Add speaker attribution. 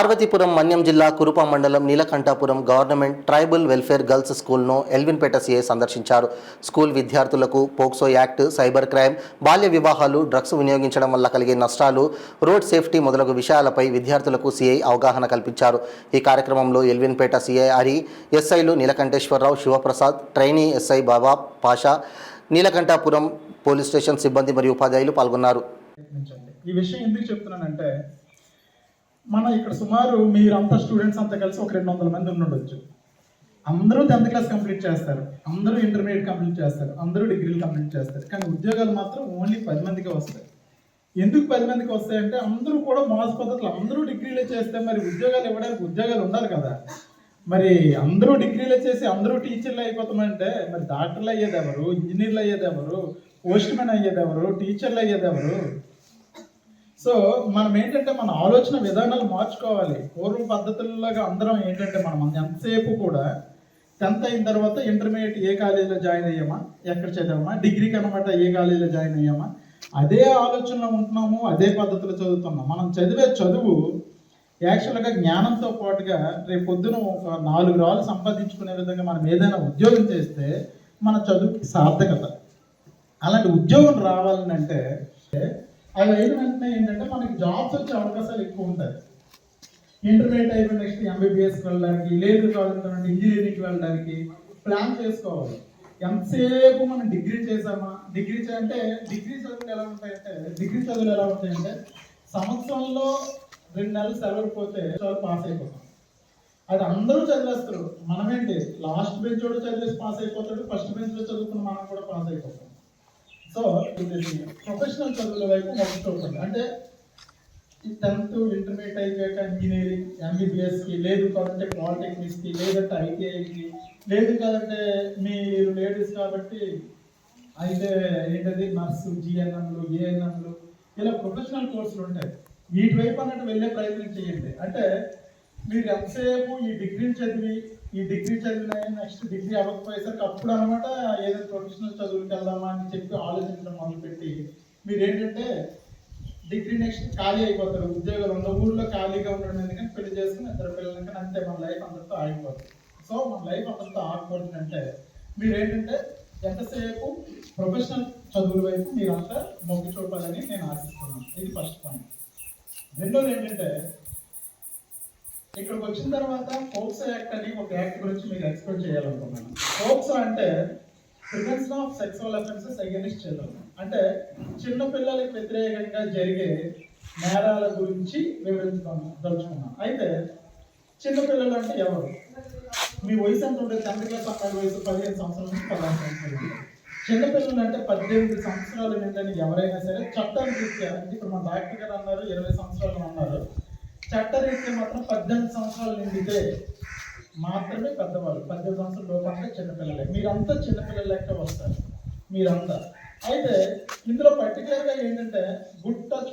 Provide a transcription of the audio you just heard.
Speaker 1: పార్వతీపురం మన్యం జిల్లా కురుప మండలం Neelakantapuram government tribal welfare girls స్కూల్ను ఎల్విన్పేట సీఐ సందర్శించారు. స్కూల్ విద్యార్థులకు పోక్సో యాక్ట్, సైబర్ క్రైమ్, బాల్య వివాహాలు, డ్రగ్స్ వినియోగించడం వల్ల కలిగే నష్టాలు, రోడ్ సేఫ్టీ మొదలగు విషయాలపై విద్యార్థులకు సీఐ అవగాహన కల్పించారు. ఈ కార్యక్రమంలో ఎల్విన్పేట సీఐ హరి, ఎస్ఐలు నీలకంఠేశ్వరరావు, శివప్రసాద్, ట్రైనీ ఎస్ఐ బాబా పాషా, నీలకంఠాపురం పోలీస్ స్టేషన్ సిబ్బంది మరియు ఉపాధ్యాయులు పాల్గొన్నారు.
Speaker 2: ఈ విషయం ఎందుకు చెప్తున్నానంటే, మన ఇక్కడ సుమారు మీరంతా స్టూడెంట్స్ అంతా కలిసి ఒక 200 మంది ఉండొచ్చు. అందరూ 10th క్లాస్ కంప్లీట్ చేస్తారు, అందరూ ఇంటర్మీడియట్ కంప్లీట్ చేస్తారు, అందరూ డిగ్రీలు కంప్లీట్ చేస్తారు. కానీ ఉద్యోగాలు మాత్రం ఓన్లీ 10 మందికే వస్తాయి. ఎందుకు 10 మందికి వస్తాయంటే, అందరూ కూడా మోస పద్ధతులు అందరూ డిగ్రీలే చేస్తే మరి ఉద్యోగాలు ఇవ్వడానికి ఉద్యోగాలు ఉండాలి కదా. మరి అందరూ డిగ్రీలే చేసి అందరూ టీచర్లు అయిపోతామంటే మరి డాక్టర్లు అయ్యేది ఎవరు, ఇంజనీర్లు అయ్యేది ఎవరు, పోస్ట్ మ్యాన్ అయ్యేది ఎవరు, టీచర్లు అయ్యేది ఎవరు? సో మనం ఏంటంటే మన ఆలోచన విధానాలు మార్చుకోవాలి. పూర్వ పద్ధతుల్లాగా అందరం ఏంటంటే మనం ఎంతసేపు కూడా 10th అయిన తర్వాత ఇంటర్మీడియట్ ఏ కాలేజీలో జాయిన్ అయ్యామా, ఎక్కడ చదివామా, డిగ్రీకి అనమాట ఏ కాలేజీలో జాయిన్ అయ్యామా, అదే ఆలోచనలో ఉంటున్నాము, అదే పద్ధతిలో చదువుతున్నాం. మనం చదివే చదువు యాక్చువల్గా జ్ఞానంతో పాటుగా రేపు పొద్దున ఒక 4 రాళ్ళు సంపాదించుకునే విధంగా మనం ఏదైనా ఉద్యోగం చేస్తే మన చదువుకి సార్థకత. అలాంటి ఉద్యోగం రావాలని అంటే అవి అయిన వెంటనే ఏంటంటే మనకి జాబ్స్ వచ్చే అవకాశాలు ఎక్కువ ఉంటాయి. ఇంటర్మీడియట్ అయిపోయిన నెక్స్ట్ ఎంబీబీఎస్కి వెళ్ళడానికి, లేదు కావాలంటే ఇంజనీరింగ్కి వెళ్ళడానికి ప్లాన్ చేసుకోవాలి. ఎంతసేపు మనం డిగ్రీ చేసామా, డిగ్రీ చదువులు ఎలా ఉంటాయంటే సంవత్సరంలో 2 నెలలు సెలవులు పోతే పాస్ అయిపోతాం. అది అందరూ చదివేస్తారు. మనమేంటి లాస్ట్ బెంచ్ కూడా చదివేసి పాస్ అయిపోతాడు, ఫస్ట్ బెంచ్లో చదువుకున్న మనం కూడా పాస్ అయిపోతాం. సో ప్రొఫెషనల్ చదువుల వైపు మొదలు చూడండి. అంటే 10th ఇంటర్మీడియట్ అయిపోయాక ఇంజనీరింగ్, ఎంబీబీఎస్కి, లేదు కాదంటే పాలిటెక్నిక్స్కి, లేదంటే ఐటీఐకి, లేదు కాదంటే మీరు లేడీస్ కాబట్టి అయితే ఏంటది నర్సు, జిఎన్ఎంలు, ఏఎన్ఎంలు, ఇలా ప్రొఫెషనల్ కోర్సులు ఉంటాయి. వీటి వైపు అన్నట్టు వెళ్ళే ప్రయత్నం చేయండి. అంటే మీరు ఎంతసేపు ఈ డిగ్రీ చదివిన నెక్స్ట్ డిగ్రీ అవ్వకపోయేసరికి అప్పుడు అనమాట ఏదైనా ప్రొఫెషనల్ చదువులకు వెళ్దామా అని చెప్పి ఆలోచించడం మొదలుపెట్టి మీరు ఏంటంటే డిగ్రీ నెక్స్ట్ ఖాళీ అయిపోతారు. ఉద్యోగాలు ఉన్న ఊళ్ళో ఖాళీగా ఉండడం ఎందుకని పెళ్లి చేసుకుని 2 పిల్లలకి అంతే మన లైఫ్ అందరితో ఆగిపోతుంది. సో మన లైఫ్ అందరితో ఆగిపోతుంది అంటే మీరు ఏంటంటే ఎంతసేపు ప్రొఫెషనల్ చదువుల వైపు మీరంతా మొగ్గు చూపాలని నేను ఆశిస్తున్నాను. ఇది ఫస్ట్ పాయింట్. రెండోది ఏంటంటే, ఇక్కడికి వచ్చిన తర్వాత పోక్సో యాక్ట్ అని ఒక యాక్ట్ గురించి మీరు ఎక్స్ప్లెయిన్ చేయాలనుకున్నాను. పోక్సో అంటే prevention of sexual offences against children, అంటే చిన్న పిల్లలకు వ్యతిరేకంగా జరిగే నేరాల గురించి వివరించదలుచుకున్నాను. అయితే చిన్నపిల్లలు అంటే ఎవరు? మీ వయసు ఎంత ఉంటుంది? 10th క్లాస్ అమ్మాయి వయసు 15 సంవత్సరాల నుంచి 16 సంవత్సరాలు. చిన్నపిల్లలు అంటే 18 సంవత్సరాలు నిండని ఎవరైనా సరే చట్టం రీత్యా, ఇప్పుడు మన డాక్టర్ గారు అన్నారు 20 సంవత్సరాలు అన్నారు, చట్టరీత్యా మాత్రం 18 సంవత్సరాలు నిండితే మాత్రమే పెద్దవాళ్ళు. 18 సంవత్సరాల లోపు అంటే చిన్నపిల్లలే. మీరంతా చిన్నపిల్లలు లెక్క వస్తారు మీరంతా. అయితే ఇందులో పర్టికులర్గా ఏంటంటే గుడ్ టచ్